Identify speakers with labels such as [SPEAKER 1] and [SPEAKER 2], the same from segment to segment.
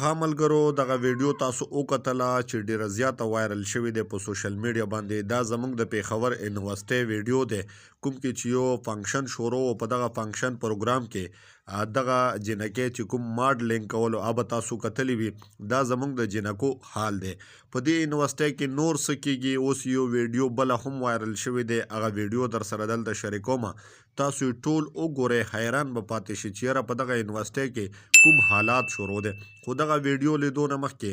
[SPEAKER 1] ها ملګرو دغه ویډیو تاسو وکتله چې ډیره زیاته وایرل شوې ده په سوشل میډیا باندې. دا زموږ د پیښور یونیورسټۍ ویډیو ده کوم کې چې یو فنکشن شروع و. په دغه فنکشن پروګرام کې دغه جنکۍ چې کوم ماډلینګ کولو هغه به تاسو کتلی وي. دا زموږ د جنکو حال دی. په دې یونیورسټۍ کې نور څه کېږي اوس یو ویډیو بله هم وایرل شوې دی. هغه ویډیو در سره دلته شریکومه، تاسو یې ټول وګورئ. حیران به پاتې شئ چې یاره په دغه یونیورسټۍ کې کوم حالات شروع دی. خو دغه ویډیو لیدو نه مخکې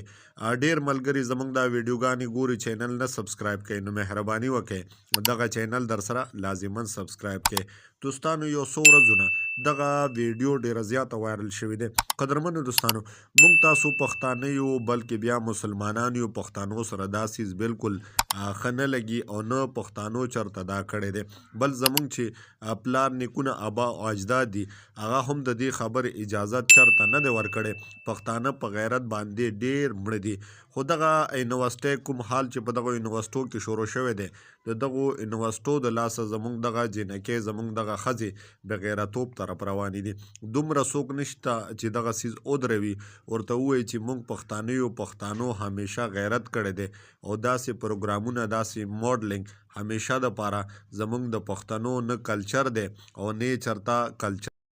[SPEAKER 1] ډېر ملګري زموږ دا ویډیوګانې ګوري، چینل نه سبسکرایب کوي، نو مهرباني وکړئ دغه چینل در سره لازما سبسکرایب کړئ. دوستانو یو څو ورځو نه دغه ویډیو ډیره زیاته وایرل شوې ده. قدرمنو دوستانو، موږ تاسو پښتانه یو بلکې بیا مسلمانان یو. پښتانو سره دا سیز بالکل ښه نه لګي او نه پښتانو چرته دا کړی دی. بل زموږ چې پلار نیکونه ابا او اجداد دي هغه هم د دې خبرې اجازت چرته نه دی ورکړی. پښتانه په غیرت باندې ډیر مړه دي. خو دغه یونیورسټۍ کوم حال چې په دغه یونیورسټو کې شروع شوی دی، د دغو یونیورسټو د لاسه زموږ دغه جنکۍ زموږ دغه ښځې بغیرتوب طرف روانې دي. دومره څوک نشته چې دغه سیز ودروي، ورته ووایي چې موږ پښتانه یو، پښتانو همیشه غیرت کړی دی او داسې پروګرامونه داسې ماډلینګ همیشه دپاره زموږ د پښتنو نه کلچر دی او نه یې چرته کلچر